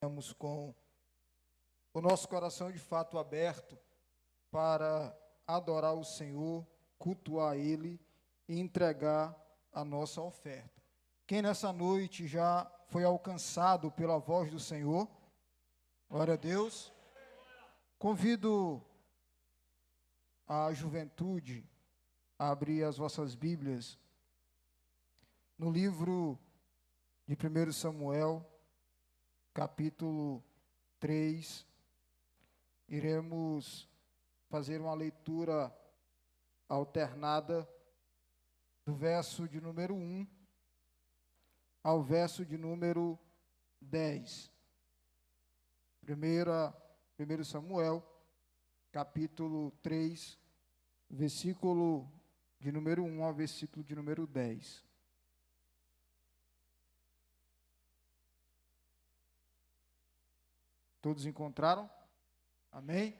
Estamos com o nosso coração de fato aberto para adorar o Senhor, cultuar Ele e entregar a nossa oferta. Quem nessa noite já foi alcançado pela voz do Senhor? Glória a Deus. Convido a juventude a abrir as vossas Bíblias no livro de 1 Samuel, capítulo 3, iremos fazer uma leitura alternada do verso de número 1 ao verso de número 10. 1 Samuel, capítulo 3, versículo de número 1 ao versículo de número 10. Todos encontraram? Amém?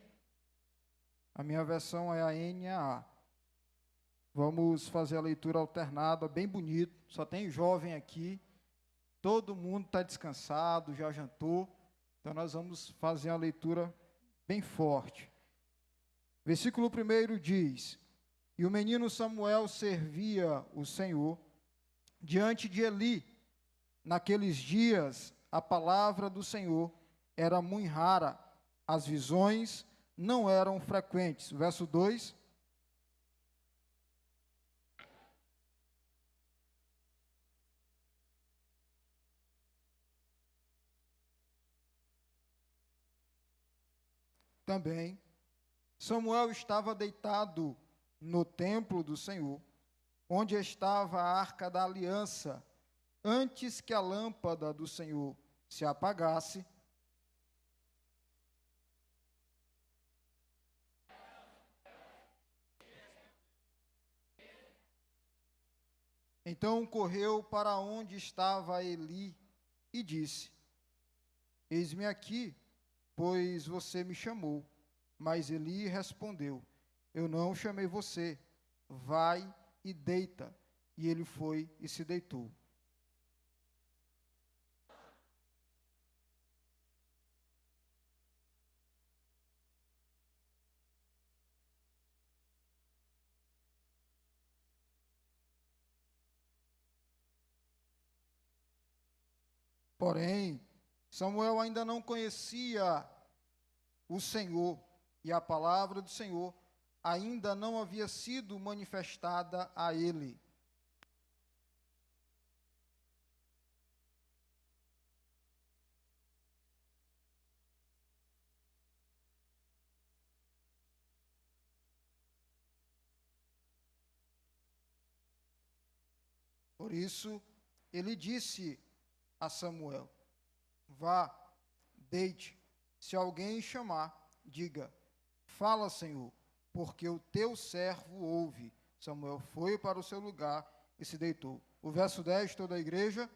A minha versão é a NAA. Vamos fazer a leitura alternada, bem bonito. Só tem jovem aqui. Todo mundo está descansado, já jantou. Então nós vamos fazer a leitura bem forte. Versículo 1 diz: E o menino Samuel servia o Senhor diante de Eli. Naqueles dias, a palavra do Senhor era muito rara, as visões não eram frequentes. Verso 2. Também, Samuel estava deitado no templo do Senhor, onde estava a arca da aliança, antes que a lâmpada do Senhor se apagasse. Então correu para onde estava Eli e disse: Eis-me aqui, pois você me chamou. Mas Eli respondeu: Eu não chamei você, vai e deita. E ele foi e se deitou. Porém, Samuel ainda não conhecia o Senhor, e a palavra do Senhor ainda não havia sido manifestada a ele. Por isso, ele disse a Samuel: Vá, deite. Se alguém chamar, diga: Fala, Senhor, porque o teu servo ouve. Samuel foi para o seu lugar e se deitou. O verso 10, toda a igreja.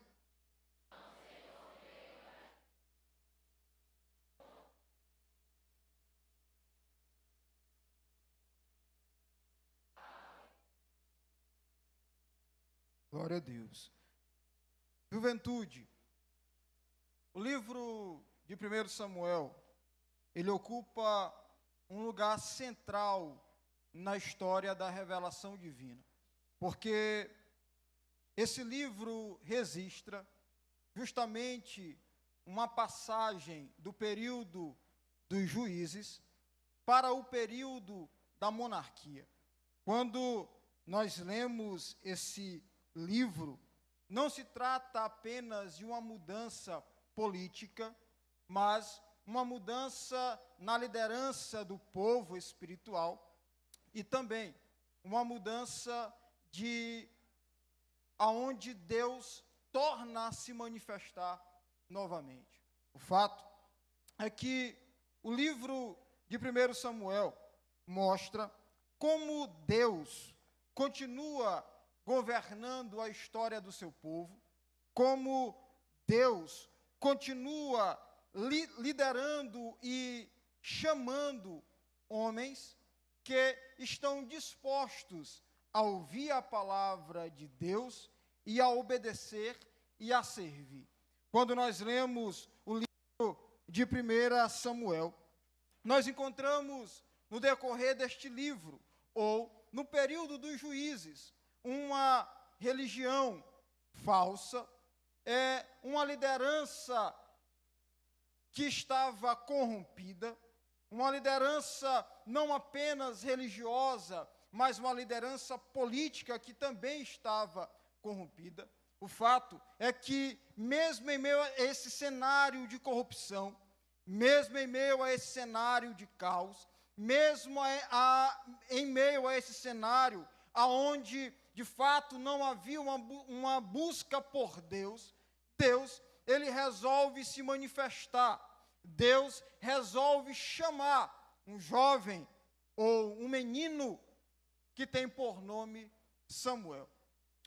Glória a Deus. Juventude, o livro de 1 Samuel, ele ocupa um lugar central na história da revelação divina, porque esse livro registra justamente uma passagem do período dos juízes para o período da monarquia. Quando nós lemos esse livro, não se trata apenas de uma mudança política, mas uma mudança na liderança do povo espiritual e também uma mudança de aonde Deus torna a se manifestar novamente. O fato é que o livro de 1 Samuel mostra como Deus continua governando a história do seu povo, como Deus continua liderando e chamando homens que estão dispostos a ouvir a palavra de Deus e a obedecer e a servir. Quando nós lemos o livro de 1 Samuel, nós encontramos no decorrer deste livro, ou no período dos juízes, uma religião falsa, uma liderança que estava corrompida, uma liderança não apenas religiosa, mas uma liderança política que também estava corrompida. O fato é que, mesmo em meio a esse cenário de corrupção, mesmo em meio a esse cenário de caos, mesmo em meio a esse cenário onde, de fato, não havia uma busca por Deus, ele resolve se manifestar. Deus resolve chamar um jovem ou um menino que tem por nome Samuel.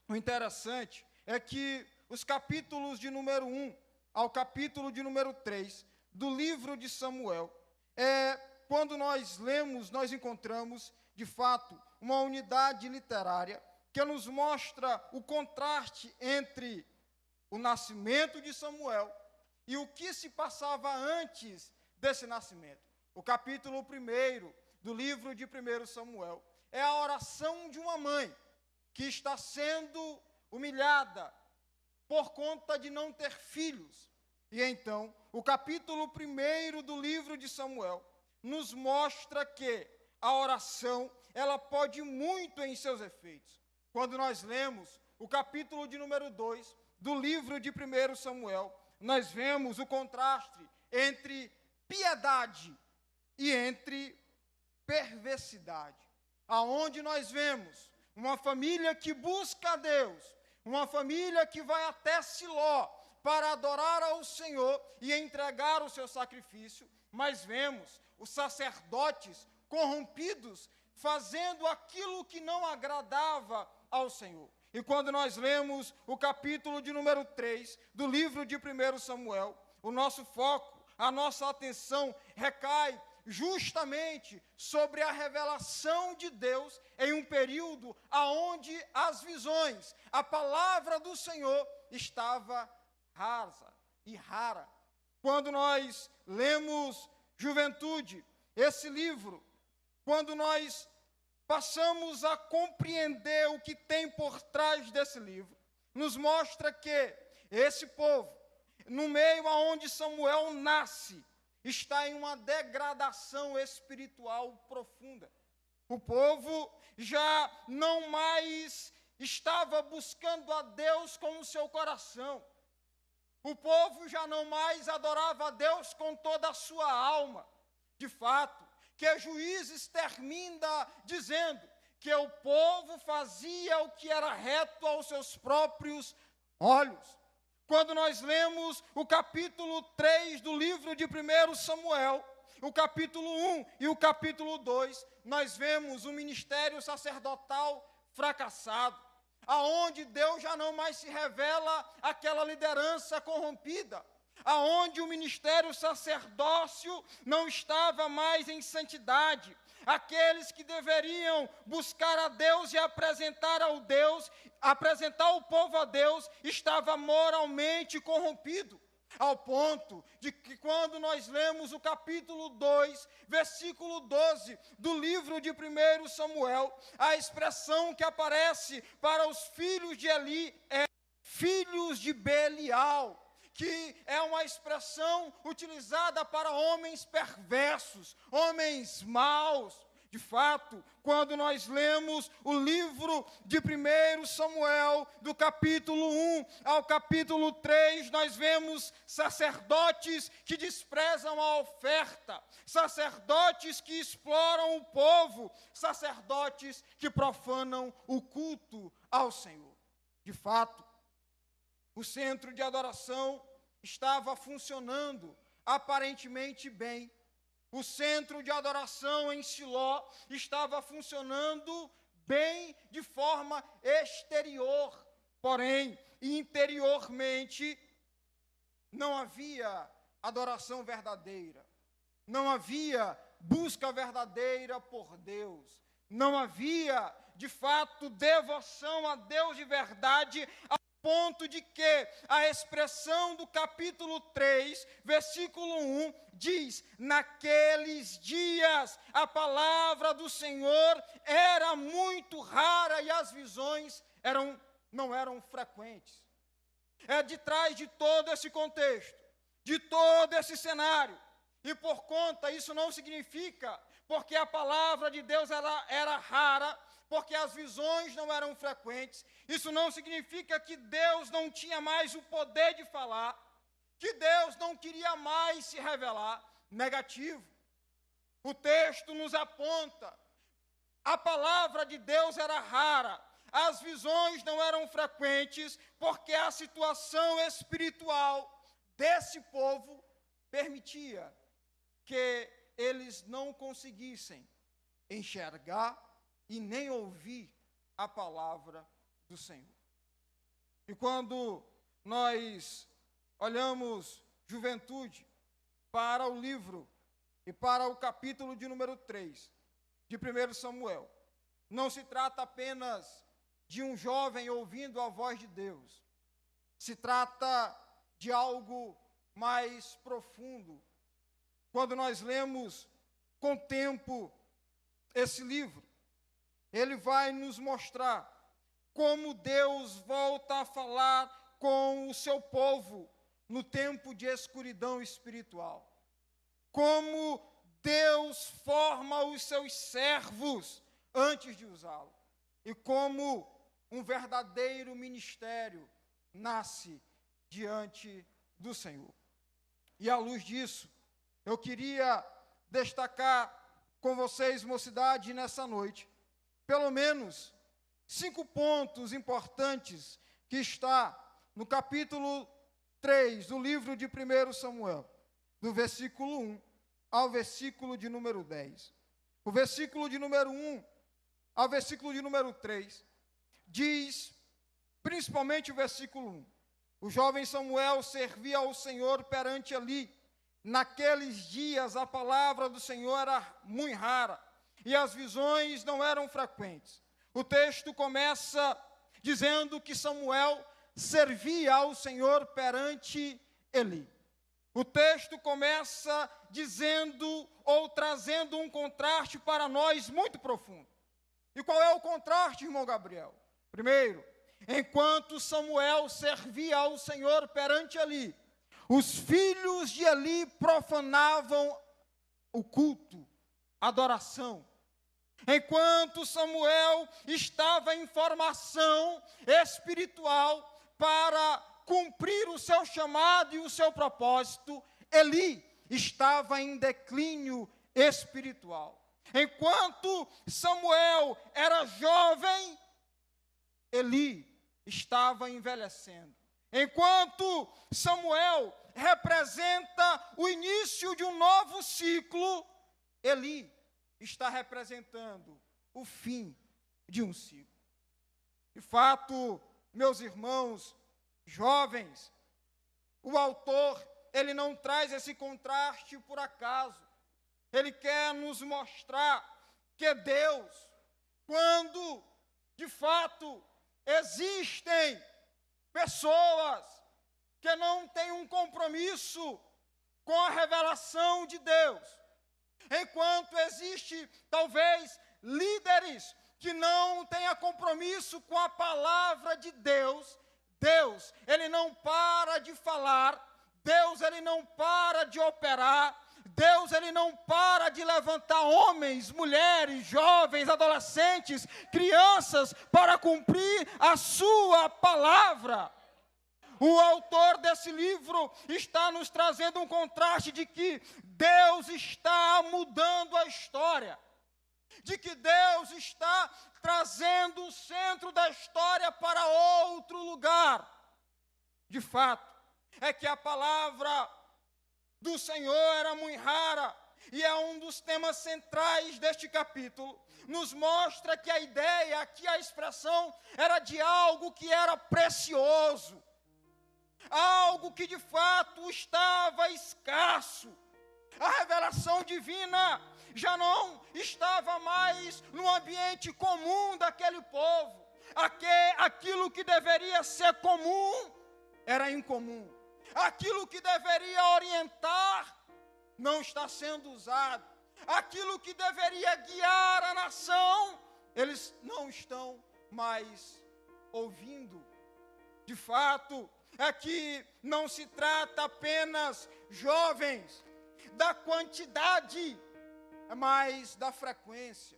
O interessante é que os capítulos de número 1 ao capítulo de número 3 do livro de Samuel, quando nós lemos, nós encontramos, de fato, uma unidade literária que nos mostra o contraste entre o nascimento de Samuel e o que se passava antes desse nascimento. O capítulo 1 do livro de 1 Samuel é a oração de uma mãe que está sendo humilhada por conta de não ter filhos. E então, o capítulo 1 do livro de Samuel nos mostra que a oração, ela pode muito em seus efeitos. Quando nós lemos o capítulo de número 2 do livro de 1 Samuel, nós vemos o contraste entre piedade e entre perversidade, aonde nós vemos uma família que busca a Deus, uma família que vai até Siló para adorar ao Senhor e entregar o seu sacrifício, mas vemos os sacerdotes corrompidos fazendo aquilo que não agradava ao Senhor. E quando nós lemos o capítulo de número 3 do livro de 1 Samuel, o nosso foco, a nossa atenção recai justamente sobre a revelação de Deus em um período onde as visões, a palavra do Senhor estava rasa e rara. Quando nós lemos Juventude, esse livro, quando nós passamos a compreender o que tem por trás desse livro, nos mostra que esse povo, no meio aonde Samuel nasce, está em uma degradação espiritual profunda. O povo já não mais estava buscando a Deus com o seu coração. O povo já não mais adorava a Deus com toda a sua alma. De fato, que Juízes termina dizendo que o povo fazia o que era reto aos seus próprios olhos. Quando nós lemos o capítulo 3 do livro de 1 Samuel, o capítulo 1 e o capítulo 2, nós vemos o ministério sacerdotal fracassado, aonde Deus já não mais se revela aquela liderança corrompida, aonde o ministério sacerdócio não estava mais em santidade. Aqueles que deveriam buscar a Deus e apresentar o povo a Deus, estava moralmente corrompido, ao ponto de que quando nós lemos o capítulo 2, versículo 12 do livro de 1 Samuel, a expressão que aparece para os filhos de Eli é filhos de Belial, que é uma expressão utilizada para homens perversos, homens maus. De fato, quando nós lemos o livro de 1 Samuel, do capítulo 1 ao capítulo 3, nós vemos sacerdotes que desprezam a oferta, sacerdotes que exploram o povo, sacerdotes que profanam o culto ao Senhor. De fato, o centro de adoração estava funcionando aparentemente bem. O centro de adoração em Siló estava funcionando bem de forma exterior, porém, interiormente, não havia adoração verdadeira, não havia busca verdadeira por Deus, não havia, de fato, devoção a Deus de verdade, ponto de que a expressão do capítulo 3, versículo 1, diz: naqueles dias a palavra do Senhor era muito rara e as visões não eram frequentes. É de trás de todo esse contexto, de todo esse cenário, e por conta, isso não significa porque a palavra de Deus era rara, porque as visões não eram frequentes, isso não significa que Deus não tinha mais o poder de falar, que Deus não queria mais se revelar. Negativo. O texto nos aponta, a palavra de Deus era rara, as visões não eram frequentes, porque a situação espiritual desse povo permitia que eles não conseguissem enxergar e nem ouvir a palavra do Senhor. E quando nós olhamos, juventude, para o livro e para o capítulo de número 3 de 1 Samuel, não se trata apenas de um jovem ouvindo a voz de Deus, se trata de algo mais profundo. Quando nós lemos com tempo esse livro, ele vai nos mostrar como Deus volta a falar com o seu povo no tempo de escuridão espiritual. Como Deus forma os seus servos antes de usá-lo. E como um verdadeiro ministério nasce diante do Senhor. E à luz disso, eu queria destacar com vocês, mocidade, nessa noite, pelo menos 5 pontos importantes que está no capítulo 3 do livro de 1 Samuel, do versículo 1 ao versículo de número 10. O versículo de número 1 ao versículo de número 3 diz, principalmente o versículo 1, o jovem Samuel servia ao Senhor perante Eli. Naqueles dias a palavra do Senhor era muito rara e as visões não eram frequentes. O texto começa dizendo que Samuel servia ao Senhor perante Eli. O texto começa dizendo ou trazendo um contraste para nós muito profundo. E qual é o contraste, irmão Gabriel? Primeiro, enquanto Samuel servia ao Senhor perante Eli, os filhos de Eli profanavam o culto, a adoração. Enquanto Samuel estava em formação espiritual para cumprir o seu chamado e o seu propósito, Eli estava em declínio espiritual. Enquanto Samuel era jovem, Eli estava envelhecendo. Enquanto Samuel representa o início de um novo ciclo, Eli está representando o fim de um ciclo. De fato, meus irmãos jovens, o autor, ele não traz esse contraste por acaso. Ele quer nos mostrar que Deus, quando de fato existem pessoas que não têm um compromisso com a revelação de Deus, enquanto existe talvez líderes que não tenham compromisso com a palavra de Deus, Deus, ele não para de falar, Deus, ele não para de operar, Deus, ele não para de levantar homens, mulheres, jovens, adolescentes, crianças, para cumprir a sua palavra. O autor desse livro está nos trazendo um contraste de que Deus está mudando a história, de que Deus está trazendo o centro da história para outro lugar. De fato, é que a palavra do Senhor era muito rara, e é um dos temas centrais deste capítulo. Nos mostra que a ideia, aqui a expressão, era de algo que era precioso, algo que de fato estava escasso. A revelação divina já não estava mais no ambiente comum daquele povo. Aquilo que deveria ser comum era incomum. Aquilo que deveria orientar não está sendo usado. Aquilo que deveria guiar a nação, eles não estão mais ouvindo. De fato, aqui não se trata apenas, jovens, da quantidade, mas da frequência.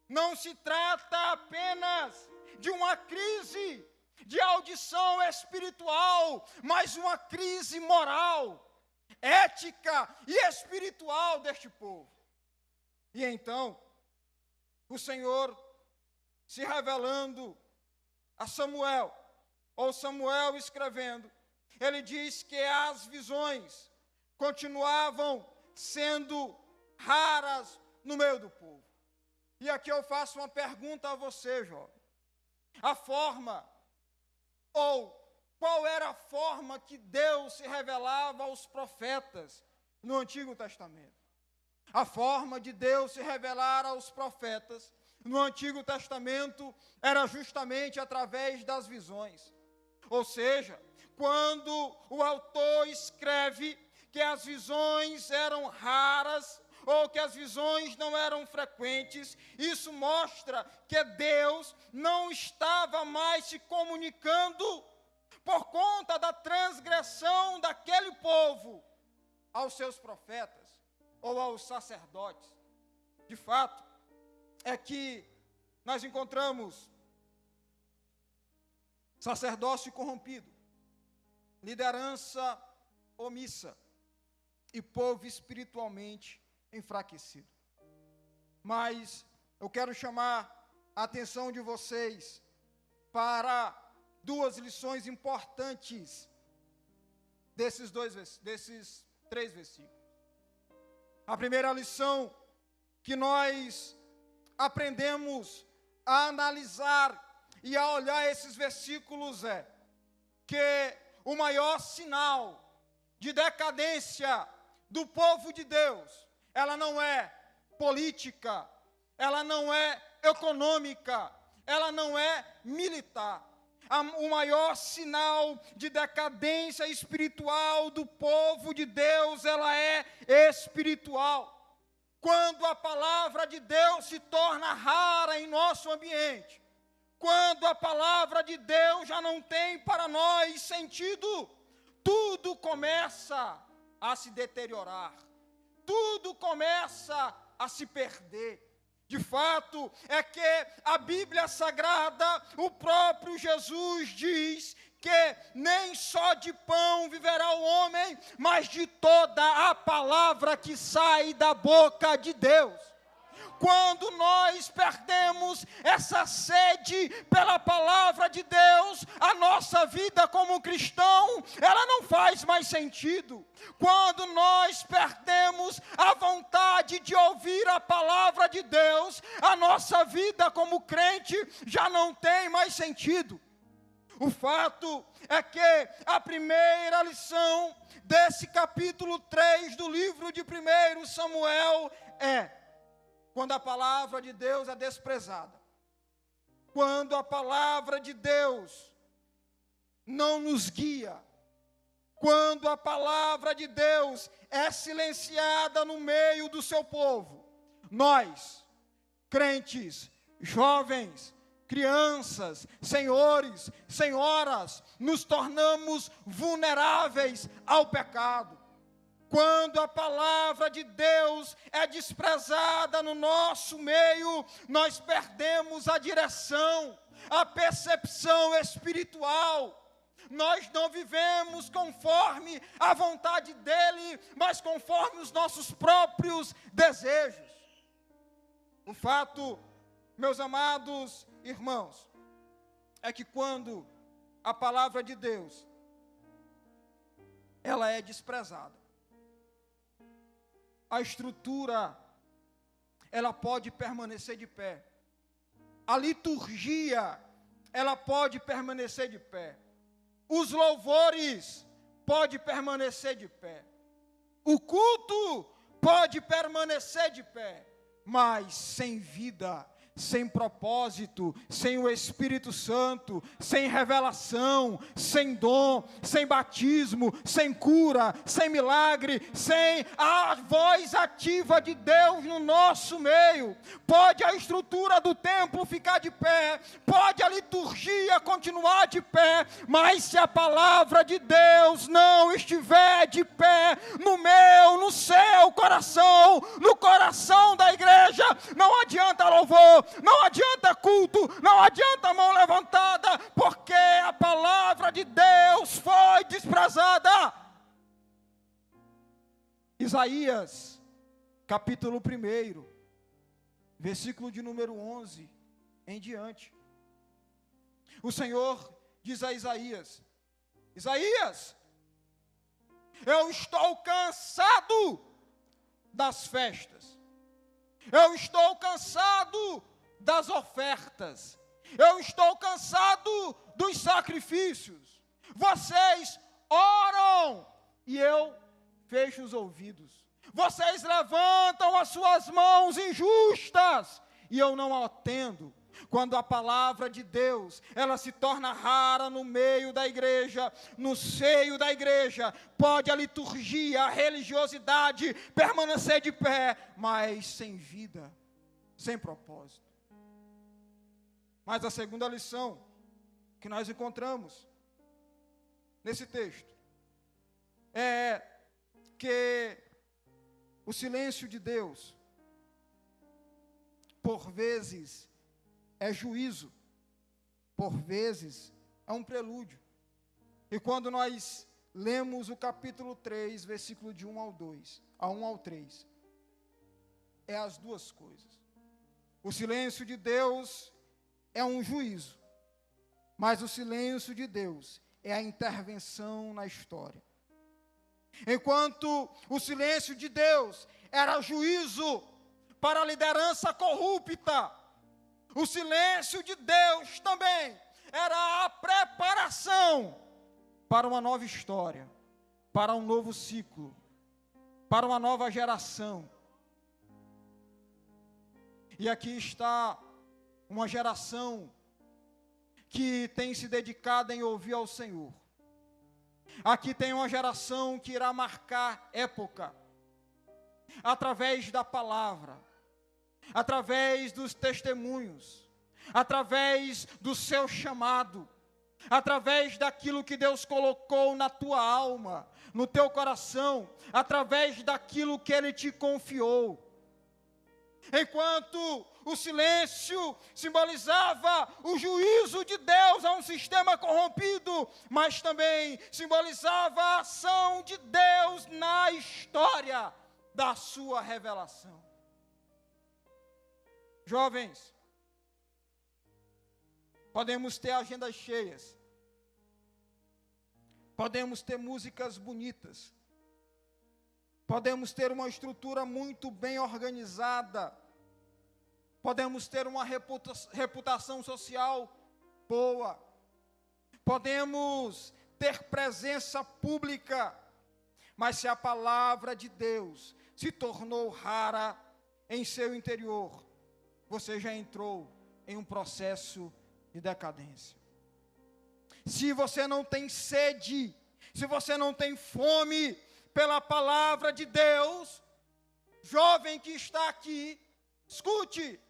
Não se trata apenas de uma crise de audição espiritual, mas uma crise moral, ética e espiritual deste povo. E então, o Senhor se revelando a Samuel, ou Samuel escrevendo, ele diz que as visões continuavam sendo raras no meio do povo. E aqui eu faço uma pergunta a você, jovem. A forma, ou qual era a forma que Deus se revelava aos profetas no Antigo Testamento? A forma de Deus se revelar aos profetas no Antigo Testamento era justamente através das visões. Ou seja, quando o autor escreve que as visões eram raras, ou que as visões não eram frequentes, isso mostra que Deus não estava mais se comunicando por conta da transgressão daquele povo aos seus profetas ou aos sacerdotes. De fato, é que nós encontramos sacerdócio corrompido, liderança omissa e povo espiritualmente enfraquecido. Mas eu quero chamar a atenção de vocês para duas lições importantes desses 3 versículos. A primeira lição que nós aprendemos a analisar e a olhar esses versículos é que o maior sinal de decadência do povo de Deus, ela não é política, ela não é econômica, ela não é militar. O maior sinal de decadência espiritual do povo de Deus, ela é espiritual. Quando a palavra de Deus se torna rara em nosso ambiente, quando a palavra de Deus já não tem para nós sentido, tudo começa a se deteriorar, tudo começa a se perder. De fato, é que a Bíblia Sagrada, o próprio Jesus diz que nem só de pão viverá o homem, mas de toda a palavra que sai da boca de Deus. Quando nós perdemos essa sede pela palavra de Deus, a nossa vida como cristão, ela não faz mais sentido. Quando nós perdemos a vontade de ouvir a palavra de Deus, a nossa vida como crente já não tem mais sentido. O fato é que a primeira lição desse capítulo 3 do livro de 1 Samuel é: quando a palavra de Deus é desprezada, quando a palavra de Deus não nos guia, quando a palavra de Deus é silenciada no meio do seu povo, nós, crentes, jovens, crianças, senhores, senhoras, nos tornamos vulneráveis ao pecado. Quando a palavra de Deus é desprezada no nosso meio, nós perdemos a direção, a percepção espiritual. Nós não vivemos conforme a vontade dEle, mas conforme os nossos próprios desejos. O fato, meus amados irmãos, é que quando a palavra de Deus, ela é desprezada, a estrutura, ela pode permanecer de pé. A liturgia, ela pode permanecer de pé. Os louvores podem permanecer de pé. O culto pode permanecer de pé. Mas sem vida, sem propósito, sem o Espírito Santo, sem revelação, sem dom, sem batismo, sem cura, sem milagre, sem a voz ativa de Deus no nosso meio. Pode a estrutura do templo ficar de pé, pode a liturgia continuar de pé, mas se a palavra de Deus não estiver de pé no seu coração, no coração da igreja, não adianta louvor, não adianta culto, não adianta mão levantada, porque a palavra de Deus foi desprezada. Isaías, capítulo 1, versículo de número 11 em diante. O Senhor diz a Isaías: Isaías, eu estou cansado das festas, eu estou cansado das ofertas, eu estou cansado dos sacrifícios. Vocês oram e eu fecho os ouvidos. Vocês levantam as suas mãos injustas e eu não atendo. Quando a palavra de Deus, ela se torna rara no meio da igreja, no seio da igreja, pode a liturgia, a religiosidade permanecer de pé, mas sem vida, sem propósito. Mas a segunda lição que nós encontramos nesse texto é que o silêncio de Deus, por vezes, é juízo, por vezes é um prelúdio. E quando nós lemos o capítulo 3, versículo de 1 ao 3, é as duas coisas. O silêncio de Deus é um juízo, mas o silêncio de Deus é a intervenção na história. Enquanto o silêncio de Deus era juízo para a liderança corrupta, o silêncio de Deus também era a preparação para uma nova história, para um novo ciclo, para uma nova geração. E aqui está uma geração que tem se dedicado em ouvir ao Senhor. Aqui tem uma geração que irá marcar época, através da palavra, através dos testemunhos, através do seu chamado, através daquilo que Deus colocou na tua alma, no teu coração, através daquilo que Ele te confiou. Enquanto o silêncio simbolizava o juízo de Deus a um sistema corrompido, mas também simbolizava a ação de Deus na história da sua revelação. Jovens, podemos ter agendas cheias, podemos ter músicas bonitas, podemos ter uma estrutura muito bem organizada, podemos ter uma reputação social boa, podemos ter presença pública, mas se a palavra de Deus se tornou rara em seu interior, você já entrou em um processo de decadência. Se você não tem sede, se você não tem fome pela palavra de Deus, jovem que está aqui, escute,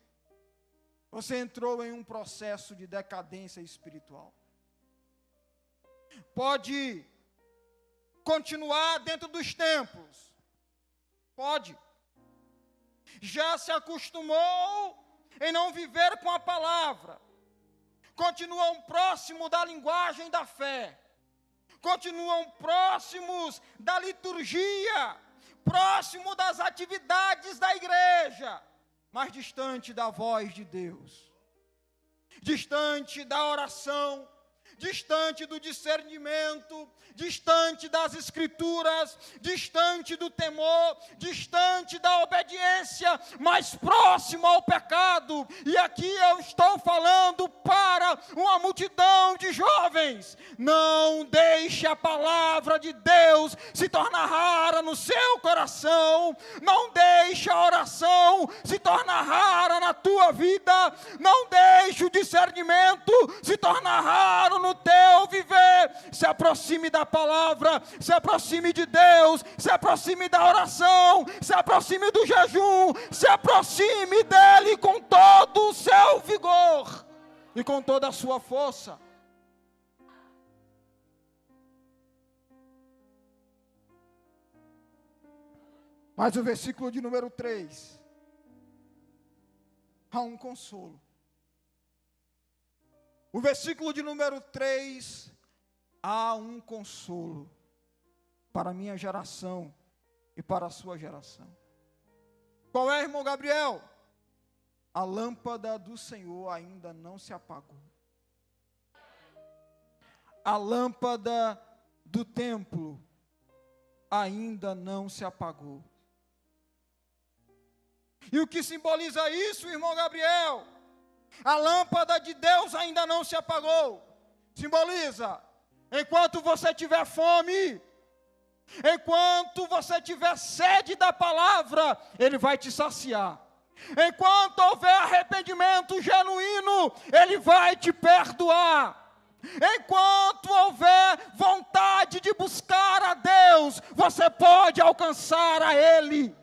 você entrou em um processo de decadência espiritual. Pode continuar dentro dos templos, pode. Já se acostumou em não viver com a palavra, continuam próximo da linguagem da fé, continuam próximos da liturgia, próximo das atividades da igreja, mas distante da voz de Deus, distante da oração, distante do discernimento, distante das escrituras, distante do temor, distante da obediência, mais próximo ao pecado. E aqui eu estou falando para uma multidão de jovens: não deixe a palavra de Deus se tornar rara no seu coração, não deixe a oração se tornar rara na tua vida, não deixe o discernimento se tornar raro no teu viver. Se aproxime da palavra, se aproxime de Deus, se aproxime da oração, se aproxime do jejum, se aproxime dele com todo o seu vigor e com toda a sua força. Mas o versículo de número 3, há um consolo. O versículo de número 3, há um consolo para a minha geração e para a sua geração. Qual é, irmão Gabriel? A lâmpada do Senhor ainda não se apagou. A lâmpada do templo ainda não se apagou. E o que simboliza isso, irmão Gabriel? A lâmpada de Deus ainda não se apagou. Simboliza, enquanto você tiver fome, enquanto você tiver sede da palavra, Ele vai te saciar. Enquanto houver arrependimento genuíno, Ele vai te perdoar. Enquanto houver vontade de buscar a Deus, você pode alcançar a Ele.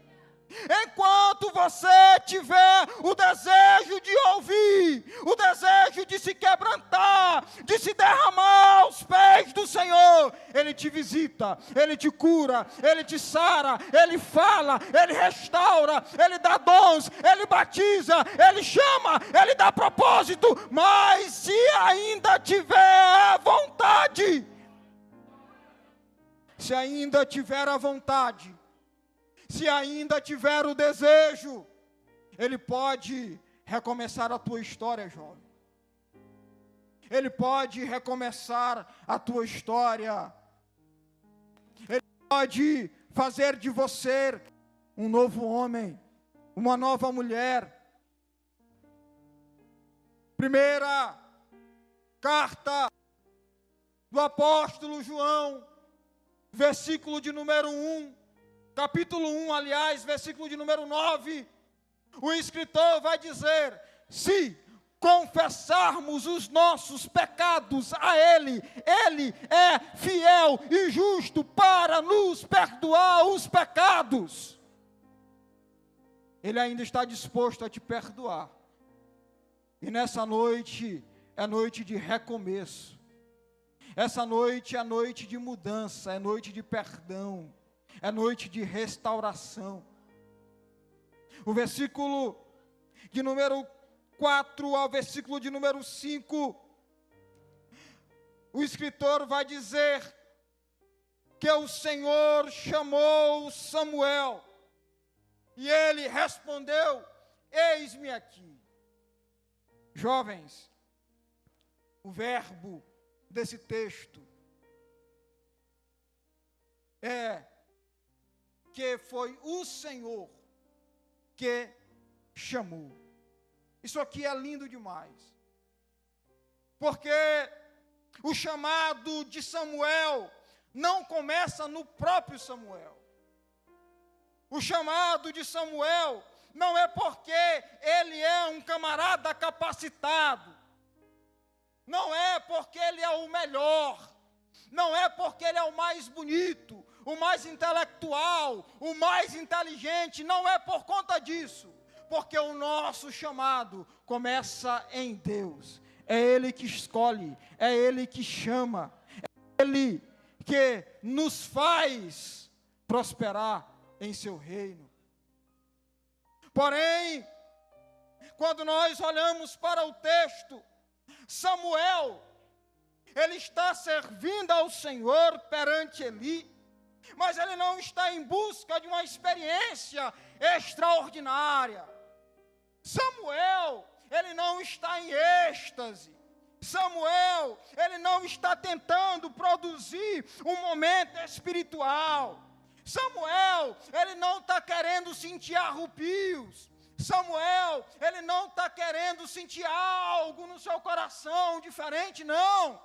Enquanto você tiver o desejo de ouvir, o desejo de se quebrantar, de se derramar aos pés do Senhor, Ele te visita, Ele te cura, Ele te sara, Ele fala, Ele restaura, Ele dá dons, Ele batiza, Ele chama, Ele dá propósito. Mas se ainda tiver a vontade, se ainda tiver a vontade, se ainda tiver o desejo, Ele pode recomeçar a tua história, jovem. Ele pode recomeçar a tua história. Ele pode fazer de você um novo homem, uma nova mulher. Primeira carta do apóstolo João, versículo de número 1. Capítulo 1, aliás, versículo de número 9, o escritor vai dizer: se confessarmos os nossos pecados a Ele, Ele é fiel e justo para nos perdoar os pecados. Ele ainda está disposto a te perdoar. E nessa noite, é noite de recomeço. Essa noite é noite de mudança, é noite de perdão. É noite de restauração. O versículo de número 4 ao versículo de número 5, o escritor vai dizer que o Senhor chamou Samuel, e ele respondeu: eis-me aqui. Jovens, o verbo desse texto é que foi o Senhor que chamou. Isso aqui é lindo demais. Porque o chamado de Samuel não começa no próprio Samuel. O chamado de Samuel não é porque ele é um camarada capacitado. Não é porque ele é o melhor. Não é porque ele é o mais bonito, o mais intelectual, o mais inteligente. Não é por conta disso. Porque o nosso chamado começa em Deus. É Ele que escolhe, é Ele que chama, é Ele que nos faz prosperar em seu reino. Porém, quando nós olhamos para o texto, Samuel, ele está servindo ao Senhor perante Eli, mas ele não está em busca de uma experiência extraordinária. Samuel, ele não está em êxtase. Samuel, ele não está tentando produzir um momento espiritual. Samuel, ele não está querendo sentir arrupios. Samuel, ele não está querendo sentir algo no seu coração diferente, não.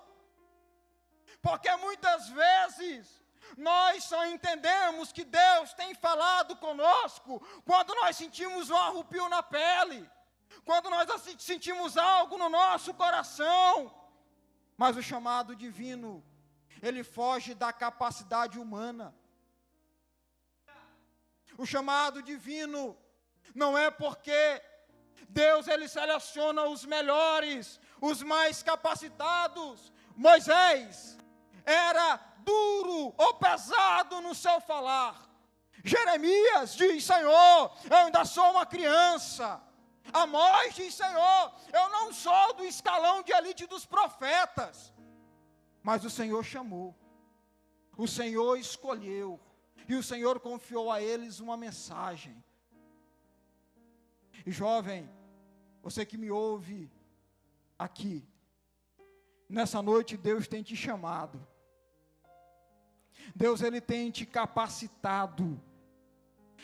Porque muitas vezes nós só entendemos que Deus tem falado conosco quando nós sentimos um arrupio na pele, quando nós sentimos algo no nosso coração. Mas o chamado divino, ele foge da capacidade humana. O chamado divino não é porque Deus ele seleciona os melhores, os mais capacitados. Moisés era duro ou pesado no seu falar. Jeremias diz: Senhor, eu ainda sou uma criança. Amós diz: Senhor, eu não sou do escalão de elite dos profetas. Mas o Senhor chamou, o Senhor escolheu, e o Senhor confiou a eles uma mensagem. E jovem, você que me ouve aqui, nessa noite Deus tem te chamado. Deus ele tem te capacitado.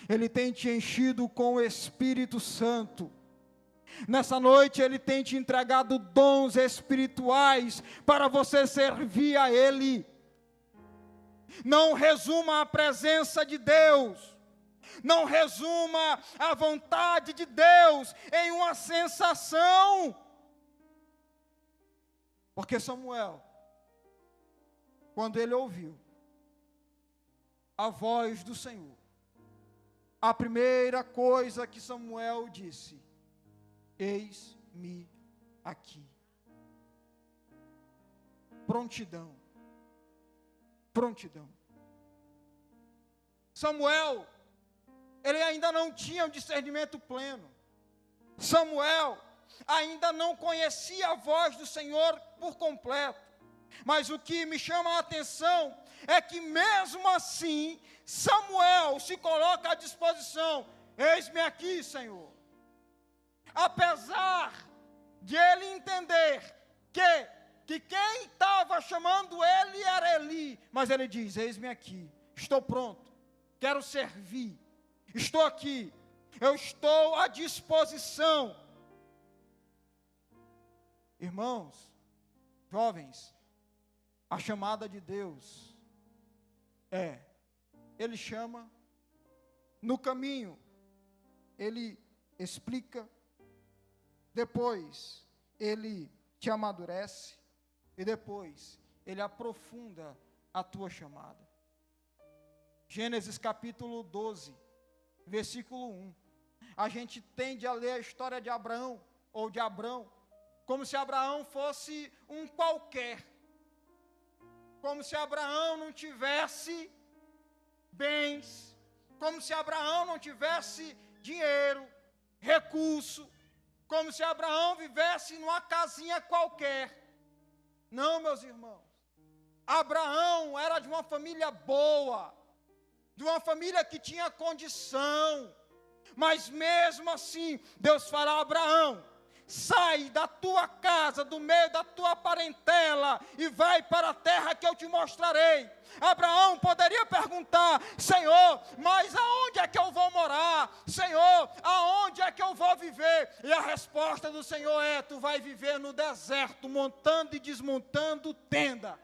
Ele tem te enchido com o Espírito Santo. Nessa noite Ele tem te entregado dons espirituais para você servir a Ele. Não resuma a presença de Deus, não resuma a vontade de Deus em uma sensação. Porque Samuel, quando ele ouviu a voz do Senhor, a primeira coisa que Samuel disse: eis-me aqui. Prontidão. Prontidão. Samuel, ele ainda não tinha o discernimento pleno. Samuel ainda não conhecia a voz do Senhor por completo. Mas o que me chama a atenção é que mesmo assim, Samuel se coloca à disposição. Eis-me aqui, Senhor. Apesar de ele entender que quem estava chamando ele era Eli, mas ele diz: eis-me aqui, estou pronto, quero servir, estou aqui, eu estou à disposição. Irmãos, jovens, a chamada de Deus Ele chama, no caminho, Ele explica, depois Ele te amadurece, e depois Ele aprofunda a tua chamada. Gênesis capítulo 12, versículo 1. A gente tende a ler a história de Abraão, ou de Abrão, como se Abraão fosse um qualquer, como se Abraão não tivesse bens, como se Abraão não tivesse dinheiro, recurso, como se Abraão vivesse numa casinha qualquer. Não, meus irmãos, Abraão era de uma família boa, de uma família que tinha condição, mas mesmo assim, Deus fala: Abraão, sai da tua casa, do meio da tua parentela, e vai para a terra que eu te mostrarei. Abraão poderia perguntar: Senhor, mas aonde é que eu vou morar? Senhor, aonde é que eu vou viver? E a resposta do Senhor é: tu vai viver no deserto, montando e desmontando tenda.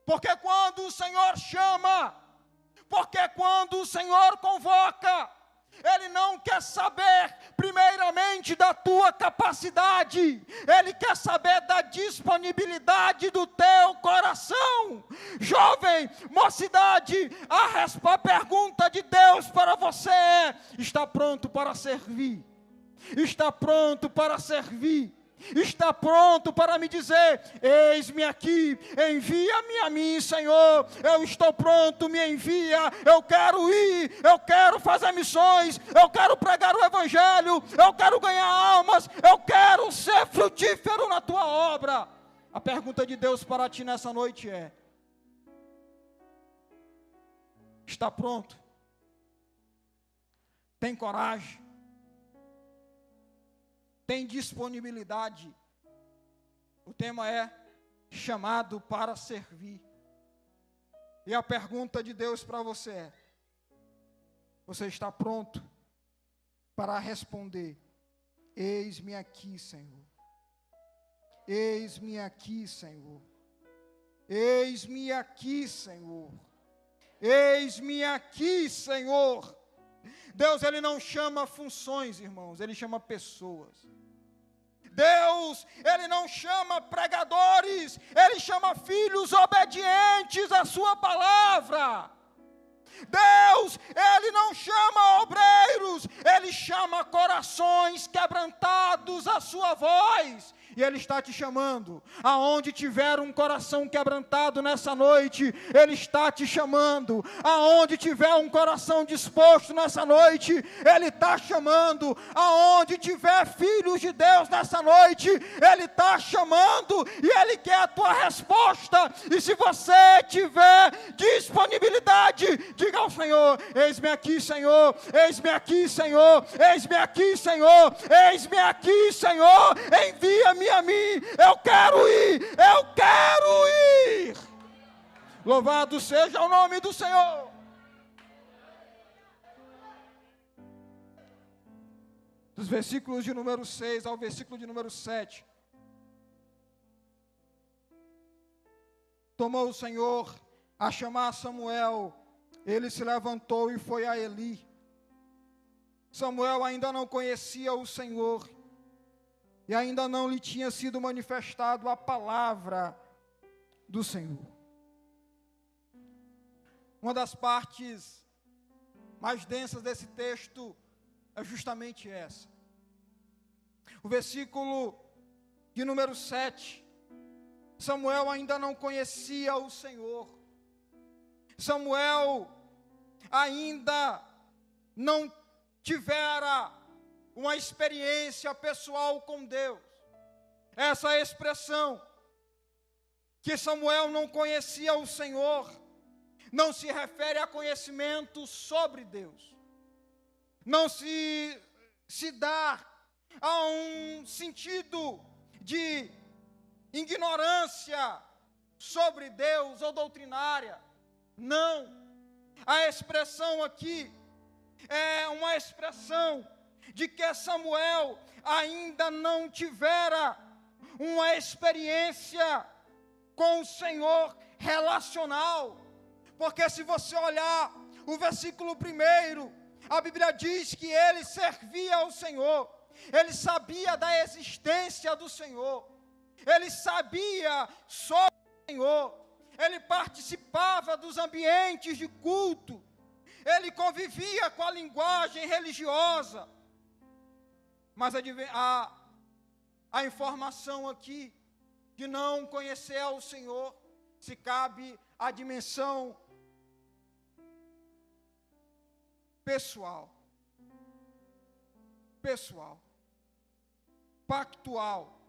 Porque quando o Senhor chama, porque quando o Senhor convoca, Ele não quer saber primeiramente da tua capacidade, Ele quer saber da disponibilidade do teu coração. Jovem, mocidade, a pergunta de Deus para você é: está pronto para servir? Está pronto para servir? Está pronto para me dizer: eis-me aqui, envia-me a mim, Senhor, eu estou pronto, me envia, eu quero ir, eu quero fazer missões, eu quero pregar o Evangelho, eu quero ganhar almas, eu quero ser frutífero na tua obra. A pergunta de Deus para ti nessa noite é: está pronto? Tem coragem? Tem disponibilidade? tema é chamado para servir. E a pergunta de Deus para você é: você está pronto para responder: eis-me aqui, Senhor. Eis-me aqui, Senhor. Eis-me aqui, Senhor. Eis-me aqui, Senhor. Deus, Ele não chama funções, irmãos, Ele chama pessoas. Deus, Ele não chama pregadores, Ele chama filhos obedientes à sua palavra. Deus, Ele não chama obreiros, Ele chama corações quebrantados à sua voz. E Ele está te chamando. Aonde tiver um coração quebrantado nessa noite, Ele está te chamando. Aonde tiver um coração disposto nessa noite, Ele está chamando. Aonde tiver filhos de Deus nessa noite, Ele está chamando. E Ele quer a tua resposta. E se você tiver disponibilidade, diga ao Senhor: eis-me aqui, Senhor. Eis-me aqui, Senhor. Eis-me aqui, Senhor. Eis-me aqui, Senhor. Envia-me a mim, eu quero ir, eu quero ir. Louvado seja o nome do Senhor. Dos versículos de número 6 ao versículo de número 7. Tomou o Senhor a chamar Samuel, ele se levantou e foi a Eli. Samuel ainda não conhecia o Senhor, e ainda não lhe tinha sido manifestado a palavra do Senhor. Uma das partes mais densas desse texto é justamente essa. O versículo de número 7. Samuel ainda não conhecia o Senhor. Samuel ainda não tivera uma experiência pessoal com Deus. Essa expressão, que Samuel não conhecia o Senhor, não se refere a conhecimento sobre Deus. Não se dá a um sentido de ignorância sobre Deus ou doutrinária. Não. A expressão aqui é uma expressão de que Samuel ainda não tivera uma experiência com o Senhor relacional. Porque se você olhar o versículo 1, a Bíblia diz que ele servia ao Senhor, ele sabia da existência do Senhor, ele sabia sobre o Senhor, ele participava dos ambientes de culto, ele convivia com a linguagem religiosa. Mas a informação aqui de não conhecer ao Senhor, se cabe à dimensão pessoal, pactual,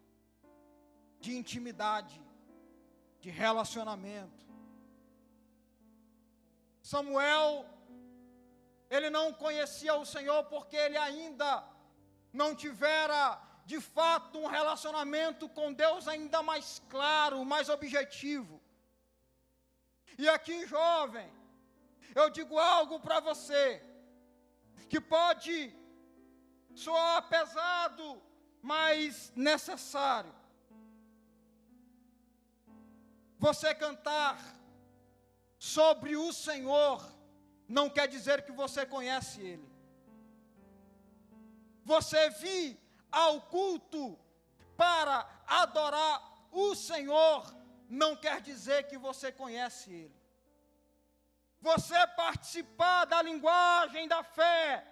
de intimidade, de relacionamento. Samuel, ele não conhecia o Senhor porque ele ainda não tivera, de fato, um relacionamento com Deus ainda mais claro, mais objetivo. E aqui, jovem, eu digo algo para você, que pode soar pesado, mas necessário. Você cantar sobre o Senhor não quer dizer que você conhece Ele. Você vir ao culto para adorar o Senhor não quer dizer que você conhece Ele. Você participar da linguagem da fé,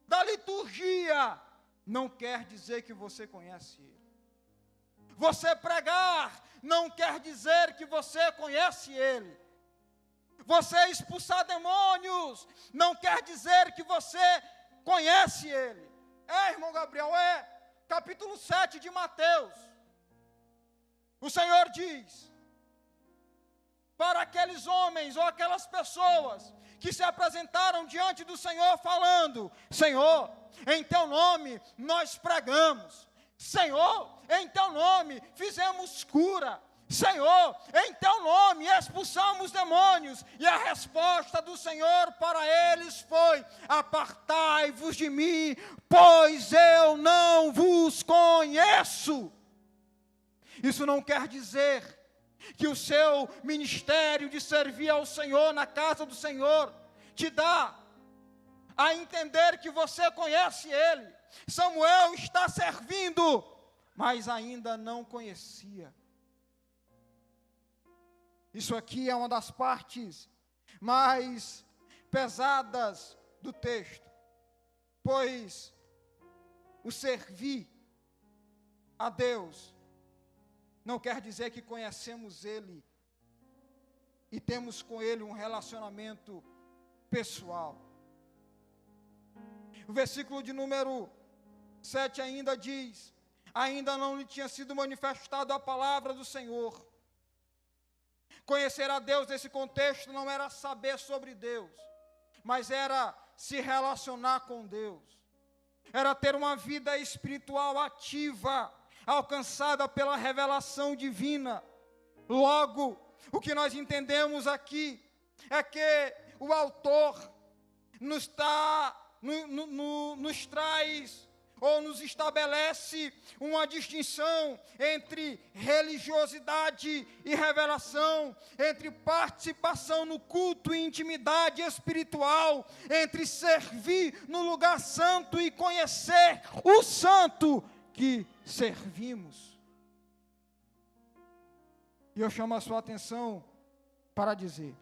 da liturgia, não quer dizer que você conhece Ele. Você pregar não quer dizer que você conhece Ele. Você expulsar demônios não quer dizer que você conhece Ele. Irmão Gabriel, capítulo 7 de Mateus. O Senhor diz para aqueles homens ou aquelas pessoas que se apresentaram diante do Senhor falando: Senhor, em teu nome nós pregamos. Senhor, em teu nome fizemos cura. Senhor, em teu nome expulsamos demônios. E a resposta do Senhor para eles foi: apartai-vos de mim, pois eu não vos conheço. Isso não quer dizer que o seu ministério de servir ao Senhor na casa do Senhor te dá a entender que você conhece Ele. Samuel está servindo, mas ainda não conhecia. Isso aqui é uma das partes mais pesadas do texto, pois o servir a Deus não quer dizer que conhecemos Ele e temos com Ele um relacionamento pessoal. O versículo de número 7 ainda diz: ainda não lhe tinha sido manifestada a palavra do Senhor. Conhecer a Deus nesse contexto não era saber sobre Deus, mas era se relacionar com Deus. Era ter uma vida espiritual ativa, alcançada pela revelação divina. Logo, o que nós entendemos aqui é que o autor nos traz ou nos estabelece uma distinção entre religiosidade e revelação, entre participação no culto e intimidade espiritual, entre servir no lugar santo e conhecer o santo que servimos. E eu chamo a sua atenção para dizer: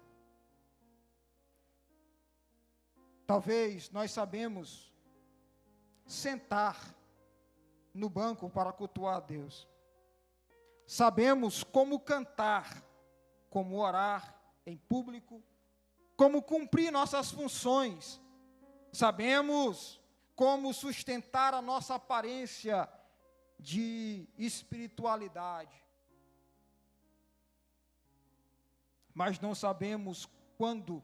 talvez nós sabemos sentar no banco para cultuar a Deus. Sabemos como cantar, como orar em público, como cumprir nossas funções. Sabemos como sustentar a nossa aparência de espiritualidade. Mas não sabemos quando,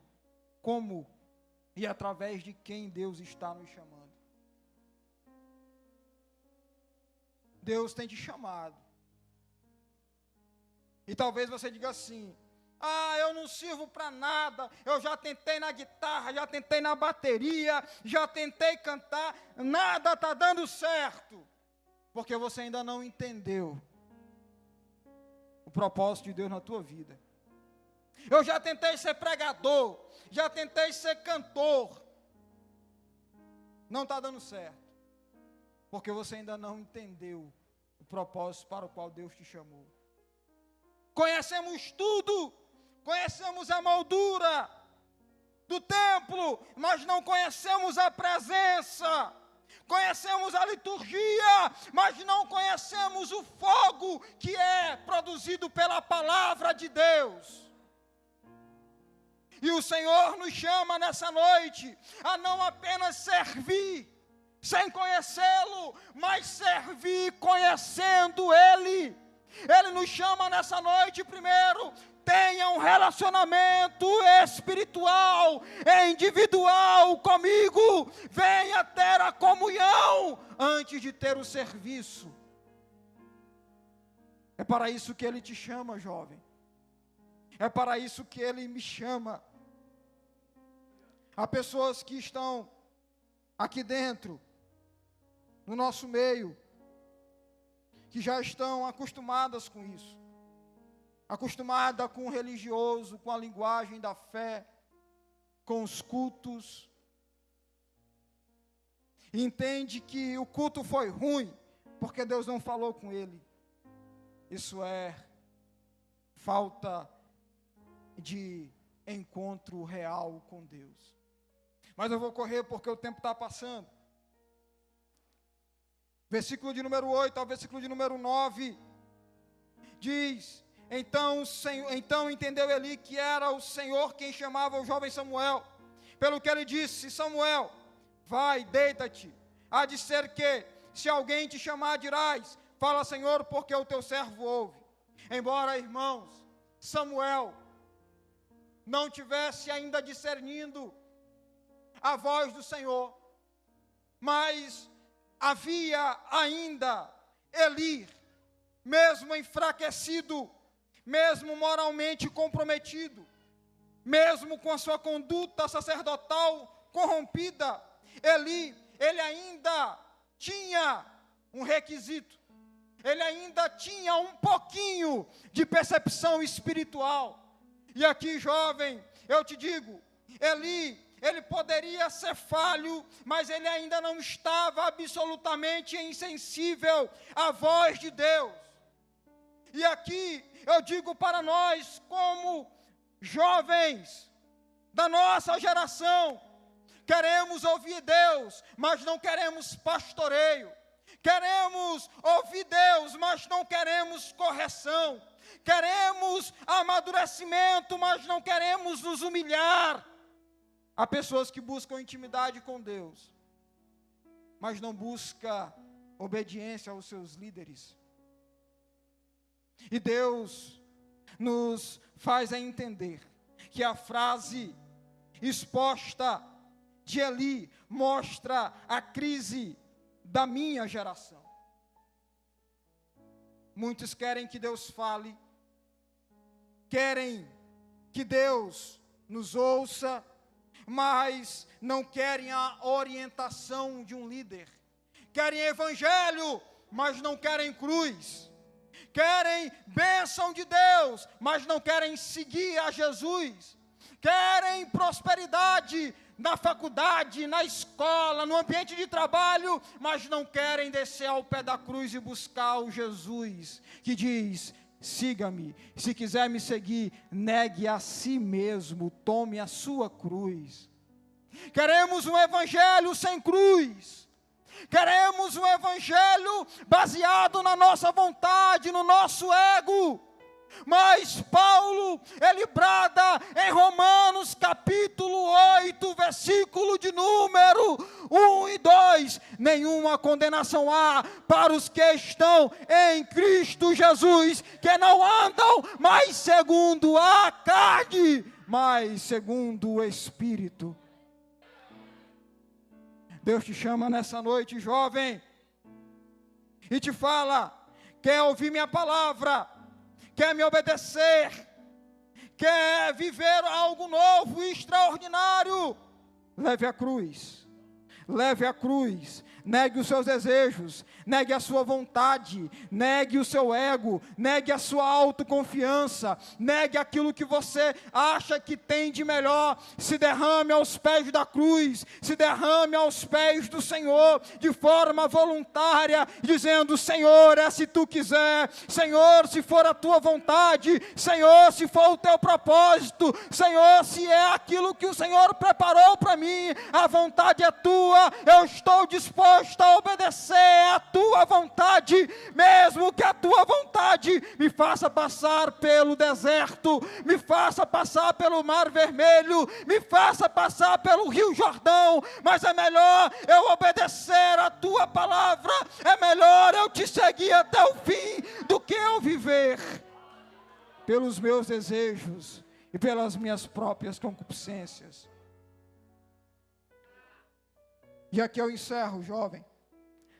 como e através de quem Deus está nos chamando. Deus tem te chamado. E talvez você diga assim: eu não sirvo para nada, eu já tentei na guitarra, já tentei na bateria, já tentei cantar, nada está dando certo. Porque você ainda não entendeu o propósito de Deus na tua vida. Eu já tentei ser pregador, já tentei ser cantor, não está dando certo. Porque você ainda não entendeu o propósito para o qual Deus te chamou. Conhecemos tudo, conhecemos a moldura do templo, mas não conhecemos a presença. Conhecemos a liturgia, mas não conhecemos o fogo que é produzido pela palavra de Deus. E o Senhor nos chama nessa noite a não apenas servir sem conhecê-lo, mas servir conhecendo Ele. Ele nos chama nessa noite primeiro: tenha um relacionamento espiritual, individual comigo, venha ter a comunhão antes de ter o serviço. É para isso que Ele te chama, jovem. É para isso que Ele me chama. Há pessoas que estão aqui dentro, no nosso meio, que já estão acostumadas com isso. Acostumada com o religioso, com a linguagem da fé, com os cultos. E entende que o culto foi ruim, porque Deus não falou com ele. Isso é falta de encontro real com Deus. Mas eu vou correr porque o tempo está passando. Versículo de número 8 ao versículo de número 9, diz: Então entendeu Eli que era o Senhor quem chamava o jovem Samuel, pelo que ele disse: Samuel, vai, deita-te, há de ser que, se alguém te chamar, dirás: fala, Senhor, porque o teu servo ouve. Embora, irmãos, Samuel não tivesse ainda discernindo a voz do Senhor, mas havia ainda Eli, mesmo enfraquecido, mesmo moralmente comprometido, mesmo com a sua conduta sacerdotal corrompida, ele ainda tinha um requisito, ele ainda tinha um pouquinho de percepção espiritual. E aqui, jovem, eu te digo, ele poderia ser falho, mas ele ainda não estava absolutamente insensível à voz de Deus. E aqui eu digo para nós, como jovens da nossa geração, queremos ouvir Deus, mas não queremos pastoreio. Queremos ouvir Deus, mas não queremos correção. Queremos amadurecimento, mas não queremos nos humilhar. Há pessoas que buscam intimidade com Deus, mas não buscam obediência aos seus líderes. E Deus nos faz entender que a frase exposta de Eli mostra a crise da minha geração. Muitos querem que Deus fale, querem que Deus nos ouça, mas não querem a orientação de um líder. Querem evangelho, mas não querem cruz. Querem bênção de Deus, mas não querem seguir a Jesus. Querem prosperidade na faculdade, na escola, no ambiente de trabalho, mas não querem descer ao pé da cruz e buscar o Jesus que diz: siga-me, se quiser me seguir, negue a si mesmo, tome a sua cruz. Queremos um evangelho sem cruz. Queremos um evangelho baseado na nossa vontade, no nosso ego. Mas Paulo, ele brada em Romanos capítulo 8, versículo de número 1 e 2, nenhuma condenação há para os que estão em Cristo Jesus, que não andam mais segundo a carne, mas segundo o Espírito. Deus te chama nessa noite, jovem, e te fala: quer ouvir minha palavra? Quer me obedecer, quer viver algo novo e extraordinário? Leve a cruz, negue os seus desejos, negue a sua vontade, negue o seu ego, negue a sua autoconfiança, negue aquilo que você acha que tem de melhor, se derrame aos pés da cruz, se derrame aos pés do Senhor, de forma voluntária, dizendo: Senhor, se tu quiser, Senhor, se for a tua vontade, Senhor, se for o teu propósito, Senhor, se é aquilo que o Senhor preparou para mim, a vontade é tua, eu estou disposto a obedecer a tua vontade, mesmo que a tua vontade me faça passar pelo deserto, me faça passar pelo Mar Vermelho, me faça passar pelo Rio Jordão, mas é melhor eu obedecer a tua palavra, é melhor eu te seguir até o fim, do que eu viver pelos meus desejos e pelas minhas próprias concupiscências. E aqui eu encerro, jovem.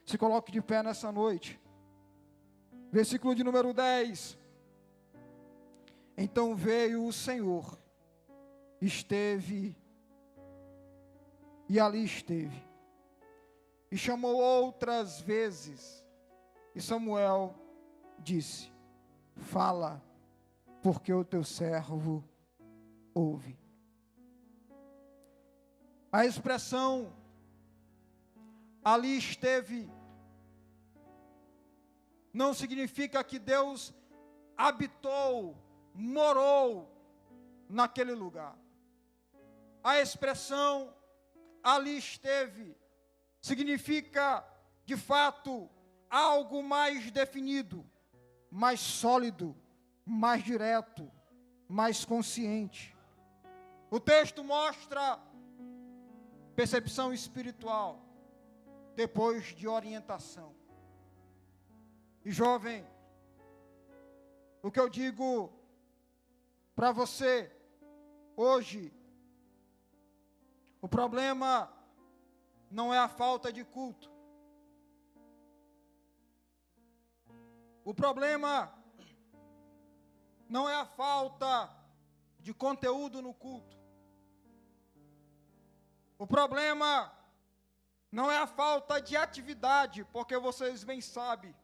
Se coloque de pé nessa noite. Versículo de número 10. Então veio o Senhor, esteve, e ali esteve, e chamou outras vezes, e Samuel disse: fala, porque o teu servo ouve. A expressão ali esteve não significa que Deus habitou, morou naquele lugar. A expressão ali esteve significa, de fato, algo mais definido, mais sólido, mais direto, mais consciente. O texto mostra percepção espiritual, depois de orientação. E jovem, o que eu digo para você hoje, o problema não é a falta de culto. O problema não é a falta de conteúdo no culto. O problema não é a falta de atividade, porque vocês bem sabem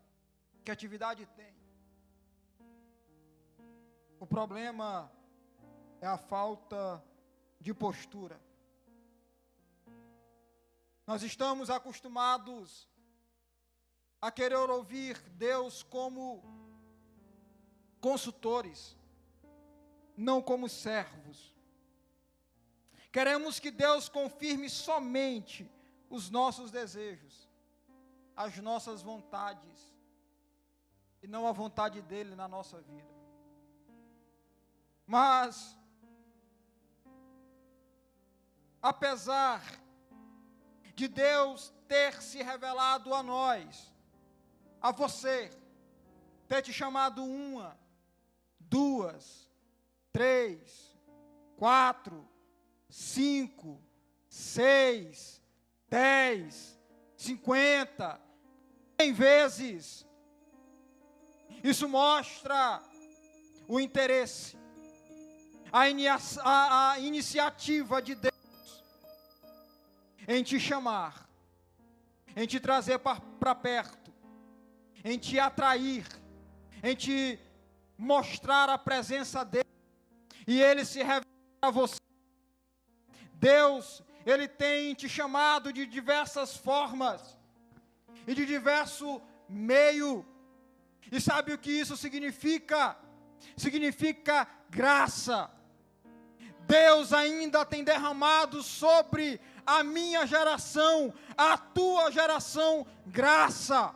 que atividade tem. O problema é a falta de postura. Nós estamos acostumados a querer ouvir Deus como consultores, não como servos. Queremos que Deus confirme somente os nossos desejos, as nossas vontades, e não a vontade dEle na nossa vida. Mas, apesar de Deus ter se revelado a nós, a você, ter te chamado 1, 2, 3, 4, 5, 6, 10, 50, 100 vezes. Isso mostra o interesse, a iniciativa de Deus em te chamar, em te trazer para perto, em te atrair, em te mostrar a presença dele, e ele se revela a você. Deus, ele tem te chamado de diversas formas e de diverso meio. E sabe o que isso significa? Significa graça. Deus ainda tem derramado sobre a minha geração, a tua geração, graça.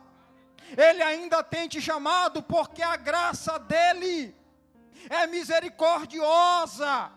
Ele ainda tem te chamado porque a graça dele é misericordiosa.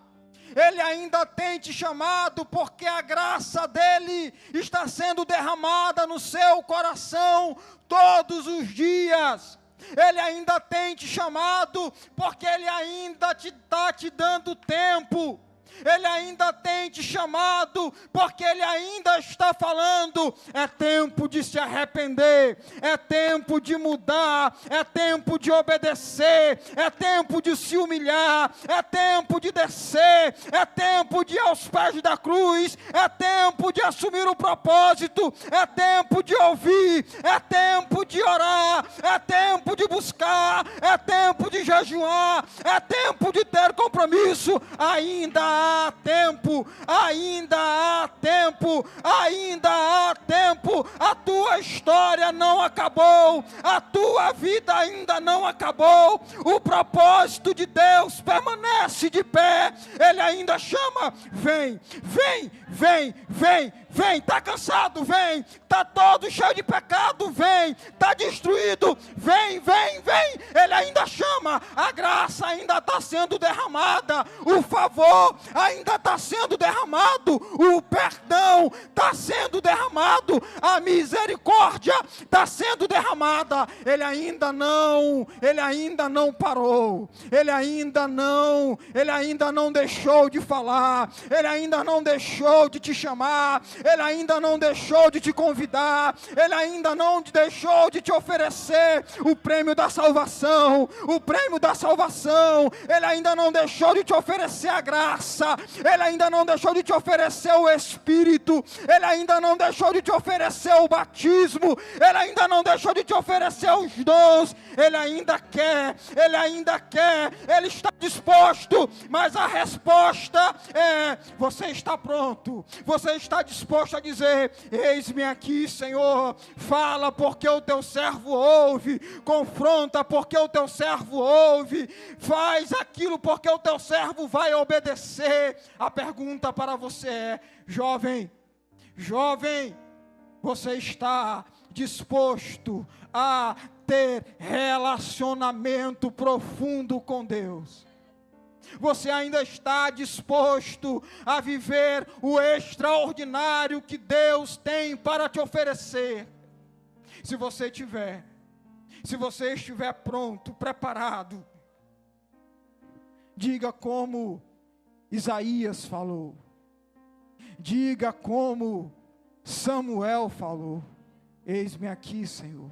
Ele ainda tem te chamado porque a graça dele está sendo derramada no seu coração todos os dias. Ele ainda tem te chamado porque ele ainda está te dando tempo. Ele ainda tem te chamado, porque Ele ainda está falando, é tempo de se arrepender, é tempo de mudar, é tempo de obedecer, é tempo de se humilhar, é tempo de descer, é tempo de ir aos pés da cruz, é tempo de assumir o propósito, é tempo de ouvir, é tempo de orar, é tempo de buscar, é tempo de jejuar, é tempo de ter compromisso. Ainda há tempo, ainda há tempo, ainda há tempo. A tua história não acabou, a tua vida ainda não acabou. O propósito de Deus permanece de pé. Ele ainda chama: vem, vem, vem, vem, vem. Está cansado? Vem. Está todo cheio de pecado? Vem. Está destruído? Vem, vem, vem. Ele ainda chama. A graça ainda está sendo derramada, o favor ainda está sendo derramado, o perdão está sendo derramado, a misericórdia está sendo derramada. Ele ainda não parou, ele ainda não deixou de falar, ele ainda não deixou de te chamar, ele ainda não deixou de te convidar, ele ainda não deixou de te oferecer o prêmio da salvação, ele ainda não deixou de te oferecer a graça, ele ainda não deixou de te oferecer o Espírito, ele ainda não deixou de te oferecer o batismo, ele ainda não deixou de te oferecer os dons. Ele ainda quer, ele está disposto, mas a resposta é: você está pronto, você está disposto a dizer: eis-me aqui, Senhor, fala porque o teu servo ouve, confronta porque o teu servo ouve, faz aquilo porque o teu servo vai obedecer. A pergunta para você é: jovem, você está disposto a ter relacionamento profundo com Deus? Você ainda está disposto a viver o extraordinário que Deus tem para te oferecer? Se você estiver pronto, preparado, diga como Isaías falou, diga como Samuel falou: eis-me aqui, Senhor.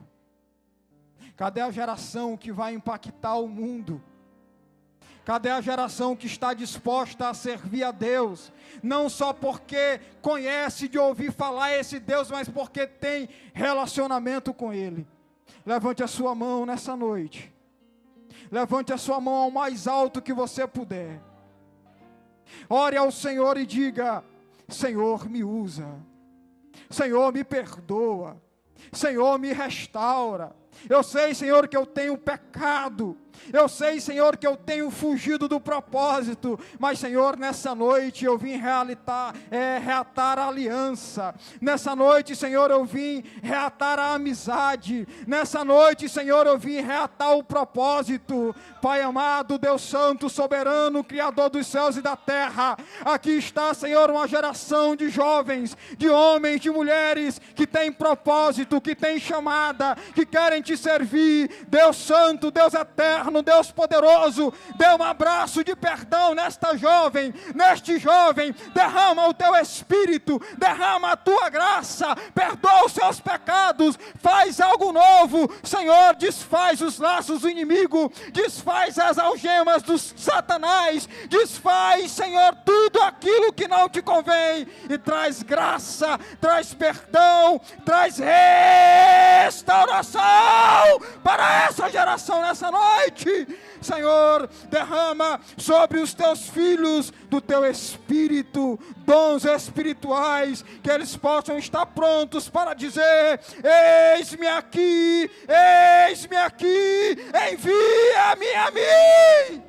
Cadê a geração que vai impactar o mundo? Cadê a geração que está disposta a servir a Deus? Não só porque conhece de ouvir falar esse Deus, mas porque tem relacionamento com Ele. Levante a sua mão nessa noite. Levante a sua mão ao mais alto que você puder. Ore ao Senhor e diga: Senhor, me usa. Senhor, me perdoa. Senhor, me restaura. Eu sei, Senhor, que eu tenho pecado. Eu sei, Senhor, que eu tenho fugido do propósito. Mas, Senhor, nessa noite eu vim reatar a aliança. Nessa noite, Senhor, eu vim reatar a amizade. Nessa noite, Senhor, eu vim reatar o propósito. Pai amado, Deus santo, soberano, Criador dos céus e da terra. Aqui está, Senhor, uma geração de jovens, de homens, de mulheres, que tem propósito, que tem chamada, que querem te servir. Deus santo, Deus eterno, Deus poderoso, dê um abraço de perdão nesta jovem, neste jovem. Derrama o teu Espírito, derrama a tua graça, perdoa os seus pecados, faz algo novo. Senhor, desfaz os laços do inimigo, desfaz as algemas do Satanás, desfaz, Senhor, tudo aquilo que não te convém, e traz graça, traz perdão, traz restauração para essa geração nessa noite. Senhor, derrama sobre os teus filhos do teu Espírito, dons espirituais, que eles possam estar prontos para dizer: eis-me aqui, envia-me a mim.